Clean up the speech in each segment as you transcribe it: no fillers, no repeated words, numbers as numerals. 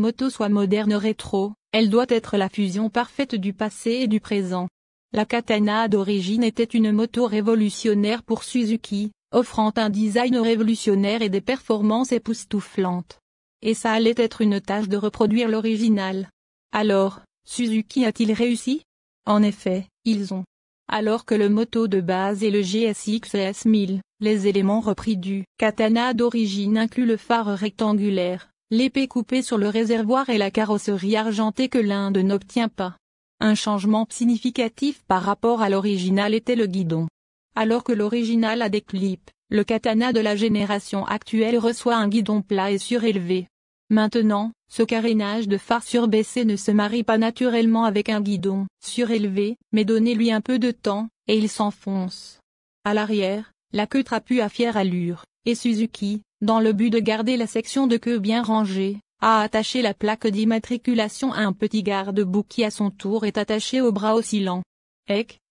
moto soit moderne rétro, elle doit être la fusion parfaite du passé et du présent. La Katana d'origine était une moto révolutionnaire pour Suzuki, offrant un design révolutionnaire et des performances époustouflantes. Et ça allait être une tâche de reproduire l'original. Alors, Suzuki a-t-il réussi? En effet, ils ont. Alors que le moto de base est le GSX S1000, les éléments repris du Katana d'origine incluent le phare rectangulaire, l'épée coupée sur le réservoir et la carrosserie argentée que l'Inde n'obtient pas. Un changement significatif par rapport à l'original était le guidon. Alors que l'original a des clips, le Katana de la génération actuelle reçoit un guidon plat et surélevé. Maintenant, ce carénage de phare surbaissé ne se marie pas naturellement avec un guidon surélevé, mais donnez-lui un peu de temps, et il s'enfonce. À l'arrière, la queue trapue à fière allure, et Suzuki, dans le but de garder la section de queue bien rangée, a attaché la plaque d'immatriculation à un petit garde-boue qui à son tour est attaché au bras oscillant.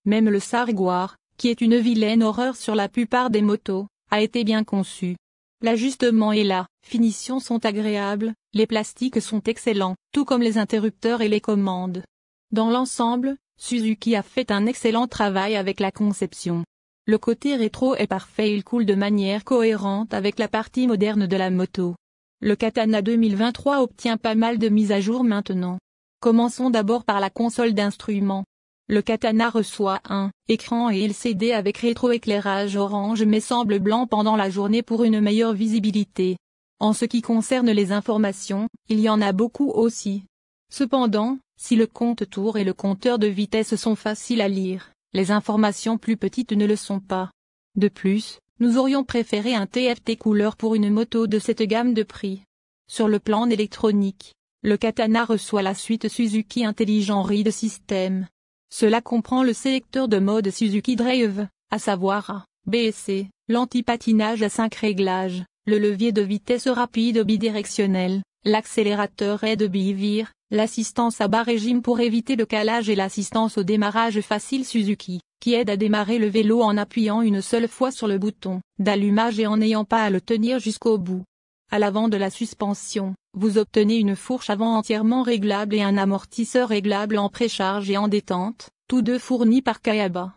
Même le sarguard, qui est une vilaine horreur sur la plupart des motos, a été bien conçu. L'ajustement et la finition sont agréables, les plastiques sont excellents, tout comme les interrupteurs et les commandes. Dans l'ensemble, Suzuki a fait un excellent travail avec la conception. Le côté rétro est parfait, il coule de manière cohérente avec la partie moderne de la moto. Le Katana 2023 obtient pas mal de mises à jour maintenant. Commençons d'abord par la console d'instruments. Le Katana reçoit un écran et LCD avec rétroéclairage orange mais semble blanc pendant la journée pour une meilleure visibilité. En ce qui concerne les informations, il y en a beaucoup aussi. Cependant, si le compte-tours et le compteur de vitesse sont faciles à lire, les informations plus petites ne le sont pas. De plus, nous aurions préféré un TFT couleur pour une moto de cette gamme de prix. Sur le plan électronique, le Katana reçoit la suite Suzuki Intelligent Ride System. Cela comprend le sélecteur de mode Suzuki Drive, à savoir A, B et C, l'anti-patinage à 5 réglages, le levier de vitesse rapide bidirectionnel, l'accélérateur aide bivire, l'assistance à bas régime pour éviter le calage et l'assistance au démarrage facile Suzuki, qui aide à démarrer le vélo en appuyant une seule fois sur le bouton d'allumage et en n'ayant pas à le tenir jusqu'au bout. À l'avant de la suspension, vous obtenez une fourche avant entièrement réglable et un amortisseur réglable en précharge et en détente, tous deux fournis par Kayaba.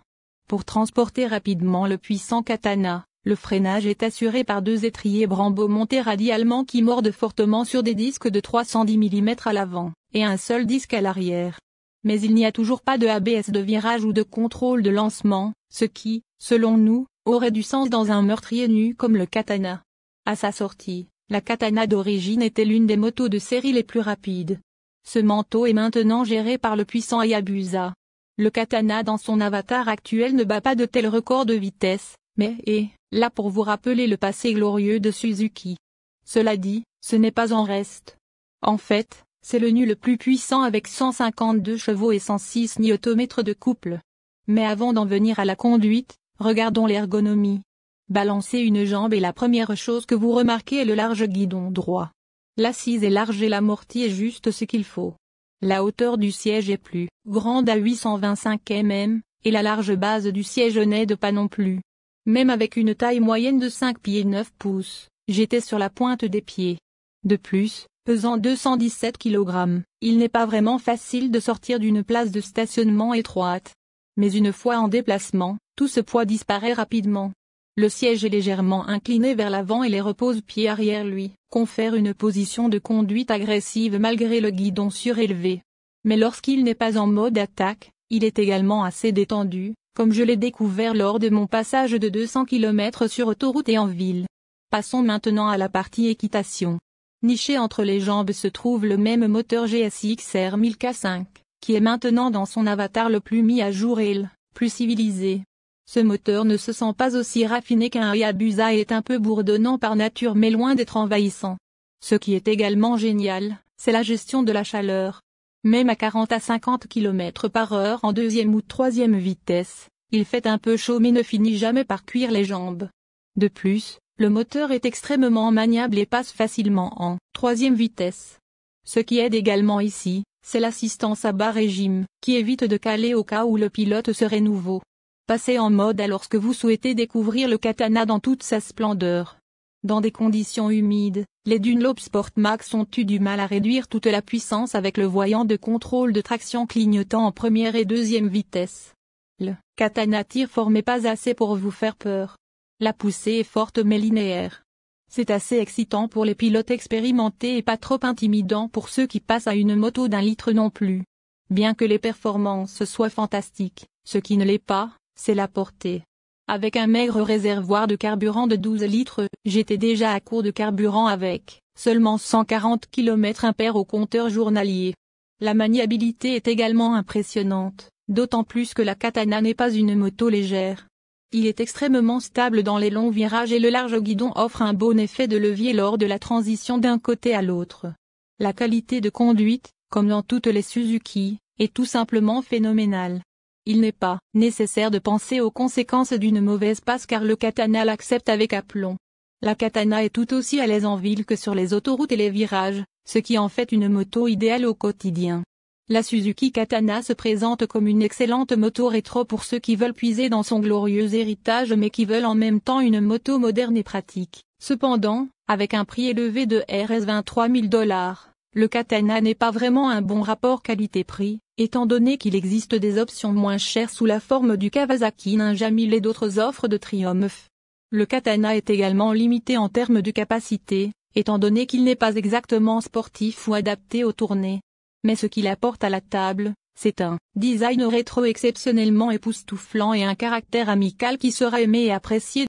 Pour transporter rapidement le puissant Katana, le freinage est assuré par deux étriers Brembo montés radialement qui mordent fortement sur des disques de 310 mm à l'avant, et un seul disque à l'arrière. Mais il n'y a toujours pas de ABS de virage ou de contrôle de lancement, ce qui, selon nous, aurait du sens dans un meurtrier nu comme le Katana. À sa sortie, la Katana d'origine était l'une des motos de série les plus rapides. Ce manteau est maintenant géré par le puissant Hayabusa. Le Katana dans son avatar actuel ne bat pas de tels records de vitesse, mais est là pour vous rappeler le passé glorieux de Suzuki. Cela dit, ce n'est pas en reste. En fait, c'est le nu le plus puissant avec 152 chevaux et 106 Nm de couple. Mais avant d'en venir à la conduite, regardons l'ergonomie. Balancer une jambe est la première chose que vous remarquez est le large guidon droit. L'assise est large et l'amorti est juste ce qu'il faut. La hauteur du siège est plus grande à 825 mm, et la large base du siège n'aide pas non plus. Même avec une taille moyenne de 5 pieds 9 pouces, j'étais sur la pointe des pieds. De plus, pesant 217 kg, il n'est pas vraiment facile de sortir d'une place de stationnement étroite. Mais une fois en déplacement, tout ce poids disparaît rapidement. Le siège est légèrement incliné vers l'avant et les repose-pieds arrière lui confèrent une position de conduite agressive malgré le guidon surélevé. Mais lorsqu'il n'est pas en mode attaque, il est également assez détendu, comme je l'ai découvert lors de mon passage de 200 km sur autoroute et en ville. Passons maintenant à la partie équitation. Niché entre les jambes se trouve le même moteur GSX R 1000K5, qui est maintenant dans son avatar le plus mis à jour et le plus civilisé. Ce moteur ne se sent pas aussi raffiné qu'un Hayabusa et est un peu bourdonnant par nature mais loin d'être envahissant. Ce qui est également génial, c'est la gestion de la chaleur. Même à 40 à 50 km/h en deuxième ou troisième vitesse, il fait un peu chaud mais ne finit jamais par cuire les jambes. De plus, le moteur est extrêmement maniable et passe facilement en troisième vitesse. Ce qui aide également ici, c'est l'assistance à bas régime, qui évite de caler au cas où le pilote serait nouveau. Passez en mode A lorsque vous souhaitez découvrir le Katana dans toute sa splendeur. Dans des conditions humides, les Dunlop Sportmax ont eu du mal à réduire toute la puissance avec le voyant de contrôle de traction clignotant en première et deuxième vitesse. Le Katana Tier4 n'est pas assez pour vous faire peur. La poussée est forte mais linéaire. C'est assez excitant pour les pilotes expérimentés et pas trop intimidant pour ceux qui passent à une moto d'1 litre non plus. Bien que les performances soient fantastiques, ce qui ne l'est pas, c'est la portée. Avec un maigre réservoir de carburant de 12 litres, j'étais déjà à court de carburant avec seulement 140 km/h au compteur journalier. La maniabilité est également impressionnante, d'autant plus que la Katana n'est pas une moto légère. Il est extrêmement stable dans les longs virages et le large guidon offre un bon effet de levier lors de la transition d'un côté à l'autre. La qualité de conduite, comme dans toutes les Suzuki, est tout simplement phénoménale. Il n'est pas nécessaire de penser aux conséquences d'une mauvaise passe car le Katana l'accepte avec aplomb. La Katana est tout aussi à l'aise en ville que sur les autoroutes et les virages, ce qui en fait une moto idéale au quotidien. La Suzuki Katana se présente comme une excellente moto rétro pour ceux qui veulent puiser dans son glorieux héritage mais qui veulent en même temps une moto moderne et pratique. Cependant, avec un prix élevé de Rs 23 000 $, le Katana n'est pas vraiment un bon rapport qualité-prix, étant donné qu'il existe des options moins chères sous la forme du Kawasaki Ninja 1000 et d'autres offres de Triumph. Le Katana est également limité en termes de capacité, étant donné qu'il n'est pas exactement sportif ou adapté aux tournées. Mais ce qu'il apporte à la table, c'est un design rétro exceptionnellement époustouflant et un caractère amical qui sera aimé et apprécié.